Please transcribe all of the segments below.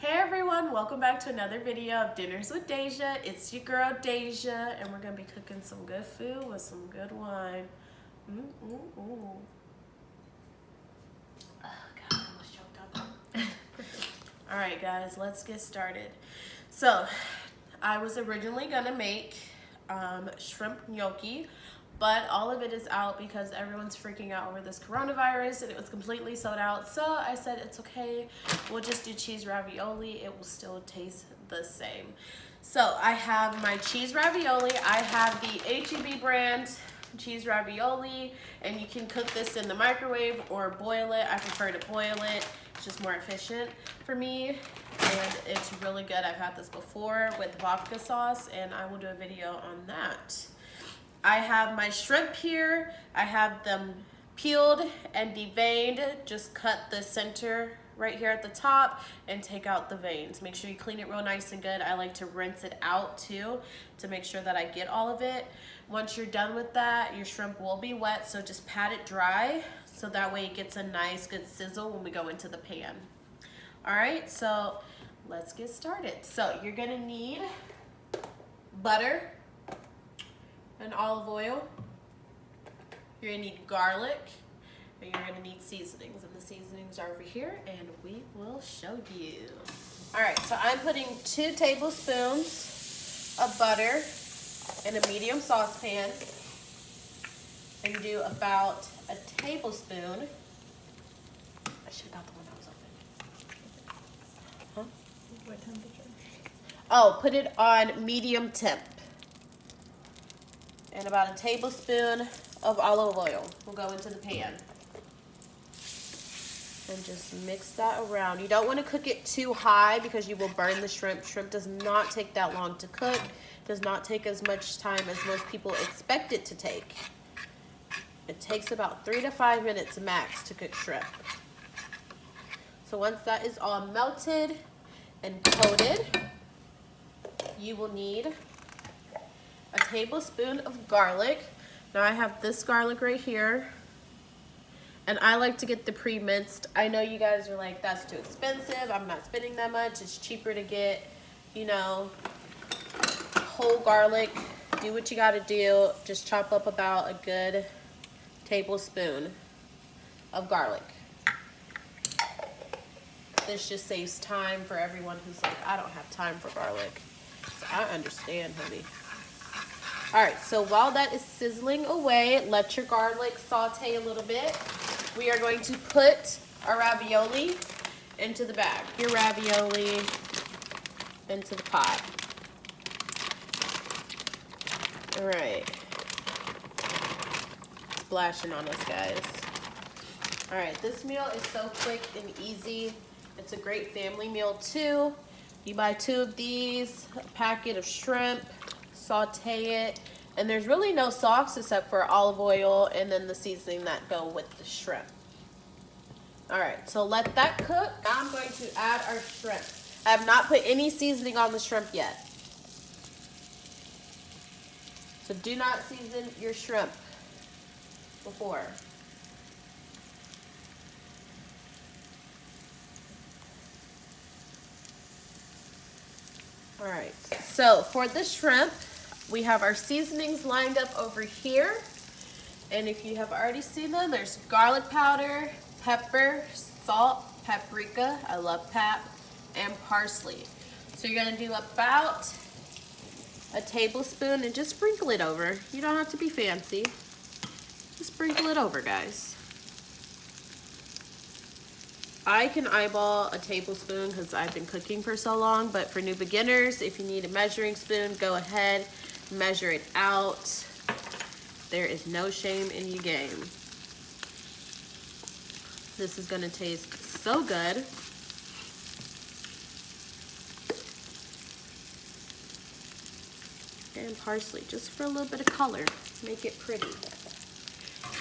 Hey everyone, welcome back to another video of Dinners with Deja. It's your girl Deja, and we're gonna be cooking some good food with some good wine. Oh God, I almost choked up. All right, guys, let's get started. So, I was originally gonna make shrimp gnocchi, but all of it is out because everyone's freaking out over this coronavirus and it was completely sold out. So I said it's okay, we'll just do cheese ravioli. It will still taste the same. So I have my cheese ravioli. I have the H-E-B brand cheese ravioli, and you can cook this in the microwave or boil it. I prefer to boil it. It's just more efficient for me, and it's really good. I've had this before with vodka sauce, and I will do a video on that. I have my shrimp here. I have them peeled and deveined. Just cut the center right here at the top and take out the veins. Make sure you clean it real nice and good. I like to rinse it out too to make sure that I get all of it. Once you're done with that, your shrimp will be wet, so just pat it dry so that way it gets a nice good sizzle when we go into the pan. All right, so let's get started. So you're gonna need butter and olive oil. You're gonna need garlic, and you're gonna need seasonings, and the seasonings are over here, and we will show you. All right, so I'm putting 2 tablespoons of butter in a medium saucepan, and do about a tablespoon. I should have got the one that was open. Huh? What temperature? Oh, put it on medium temp. And about a tablespoon of olive oil will go into the pan. And just mix that around. You don't want to cook it too high because you will burn the shrimp. Shrimp does not take that long to cook. Does not take as much time as most people expect it to take. It takes about 3 to 5 minutes max to cook shrimp. So once that is all melted and coated, you will need a tablespoon of garlic. Now I have this garlic right here, and I like to get the pre-minced. I know you guys are like, that's too expensive. I'm not spending that much. It's cheaper to get, you know, whole garlic. Do what you gotta do. Just chop up about a good tablespoon of garlic. This just saves time for everyone who's like, I don't have time for garlic. So I understand, honey. All right, so while that is sizzling away, let your garlic saute a little bit. We are going to put our ravioli into the bag. Your ravioli into the pot. All right. Splashing on us, guys. All right, this meal is so quick and easy. It's a great family meal too. You buy 2 of these, a packet of shrimp, saute it, and there's really no sauce except for olive oil and then the seasoning that go with the shrimp. All right, so let that cook. Now I'm going to add our shrimp. I have not put any seasoning on the shrimp yet. So do not season your shrimp before. All right, so for the shrimp, we have our seasonings lined up over here. And if you have already seen them, there's garlic powder, pepper, salt, paprika, I love pap, and parsley. So you're gonna do about a tablespoon and just sprinkle it over. You don't have to be fancy. Just sprinkle it over, guys. I can eyeball a tablespoon because I've been cooking for so long, but for new beginners, if you need a measuring spoon, go ahead, measure it out. There is no shame in your game. This is gonna taste so good. And parsley, just for a little bit of color, make it pretty.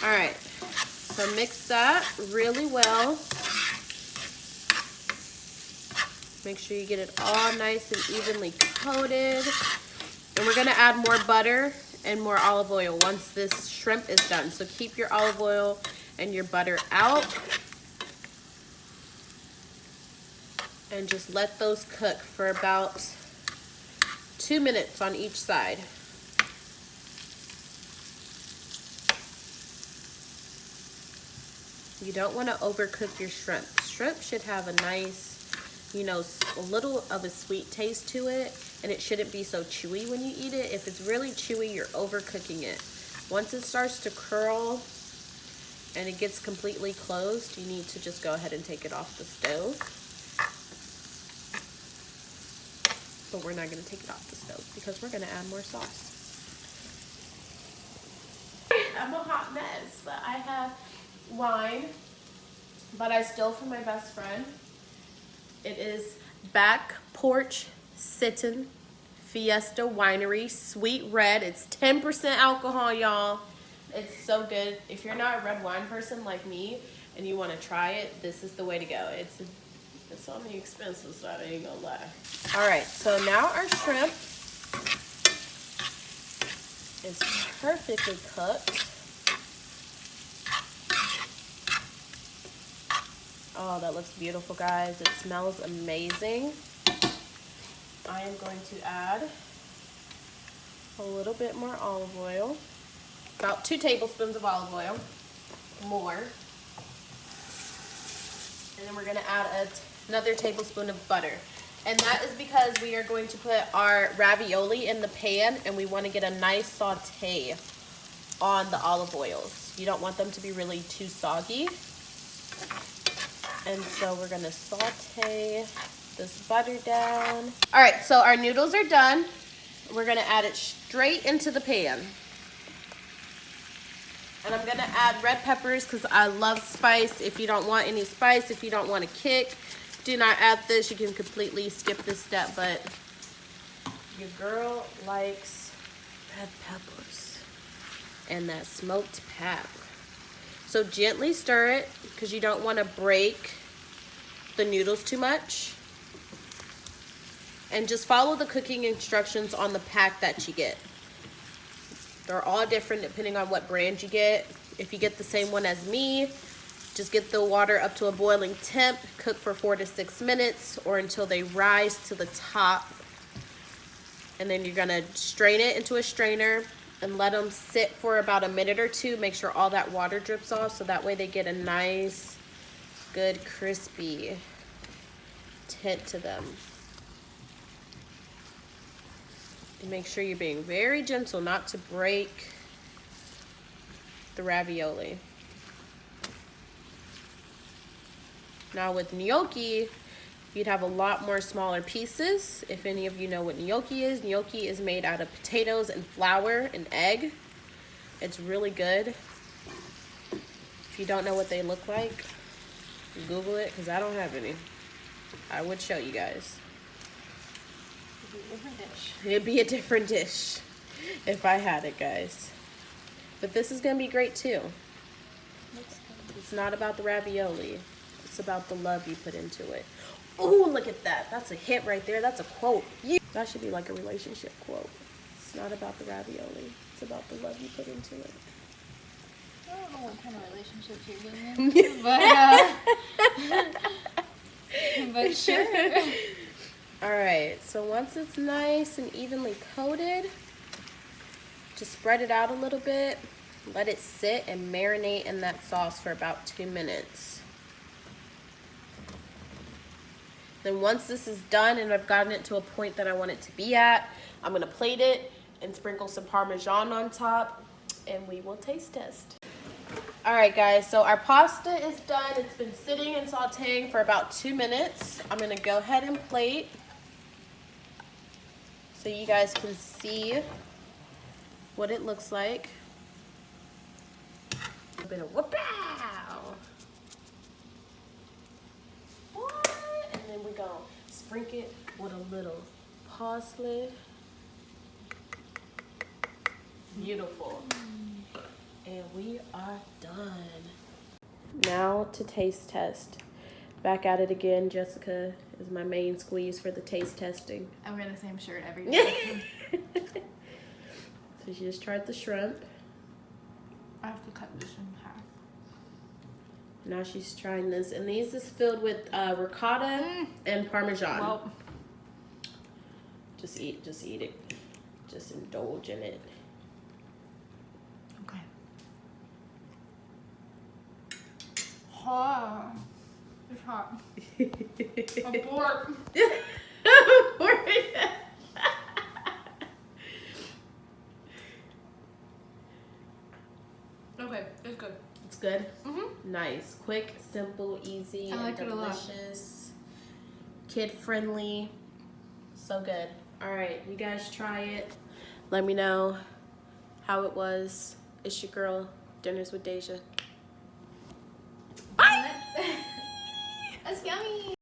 All right, so mix that really well. Make sure you get it all nice and evenly coated. And we're gonna add more butter and more olive oil once this shrimp is done. So keep your olive oil and your butter out. And just let those cook for about 2 minutes on each side. You don't want to overcook your shrimp. Shrimp should have a nice, you know, a little of a sweet taste to it, and it shouldn't be so chewy when you eat it. If it's really chewy, you're overcooking it. Once it starts to curl and it gets completely closed, you need to just go ahead and take it off the stove. But we're not going to take it off the stove because we're going to add more sauce. I'm a hot mess, but I have wine, but I stole from my best friend. It is Back Porch Sitten Fiesta Winery Sweet Red. It's 10% alcohol, y'all. It's so good. If you're not a red wine person like me and you want to try it, this is the way to go. It's on the expensive side, I ain't gonna lie. All right, so now our shrimp is perfectly cooked. Oh, that looks beautiful, guys. It smells amazing. I am going to add a little bit more olive oil. About 2 tablespoons of olive oil. More. And then we're going to add another tablespoon of butter. And that is because we are going to put our ravioli in the pan and we want to get a nice saute on the olive oils. You don't want them to be really too soggy. And so we're going to saute this butter down. All right, so our noodles are done. We're going to add it straight into the pan. And I'm going to add red peppers because I love spice. If you don't want any spice, if you don't want a kick, do not add this. You can completely skip this step, but your girl likes red peppers and that smoked pap. So gently stir it because you don't want to break the noodles too much. And just follow the cooking instructions on the pack that you get. They're all different depending on what brand you get. If you get the same one as me, just get the water up to a boiling temp, cook for 4 to 6 minutes or until they rise to the top. And then you're gonna strain it into a strainer and let them sit for about a minute or 2. Make sure all that water drips off so that way they get a nice, good, crispy tint to them. And make sure you're being very gentle not to break the ravioli. Now with gnocchi, you'd have a lot more smaller pieces. If any of you know what gnocchi is made out of potatoes and flour and egg. It's really good. If you don't know what they look like, Google it because I don't have any. I would show you guys. It'd be a different dish if I had it, guys. But this is gonna be great too. It's not about the ravioli. It's about the love you put into it. Oh, look at that. That's a hit right there. That's a quote. That should be like a relationship quote. It's not about the ravioli. It's about the love you put into it. I don't know what kind of relationship you're getting into, but sure. All right, so once it's nice and evenly coated, just spread it out a little bit. Let it sit and marinate in that sauce for about 2 minutes. Then once this is done and I've gotten it to a point that I want it to be at, I'm gonna plate it and sprinkle some Parmesan on top and we will taste test. All right, guys, so our pasta is done. It's been sitting and sauteing for about 2 minutes. I'm gonna go ahead and plate so you guys can see what it looks like. A bit of whoop-ow. What? And then we're gonna sprinkle it with a little parsley. Beautiful. And we are done. Now to taste test. Back at it again. Jessica is my main squeeze for the taste testing. I wear the same shirt every day. So she just tried the shrimp. I have to cut this in half. Now she's trying this, and these is filled with ricotta and Parmesan. Well, Just eat it. Just indulge in it. okay. Hot. It's hot. Abort. Okay, it's good. It's good. Mhm. Nice, quick, simple, easy, I like and it a lot. delicious. Kid friendly. So good. All right, you guys try it. Let me know how it was. It's your girl, Dinners with Deja. That's yummy.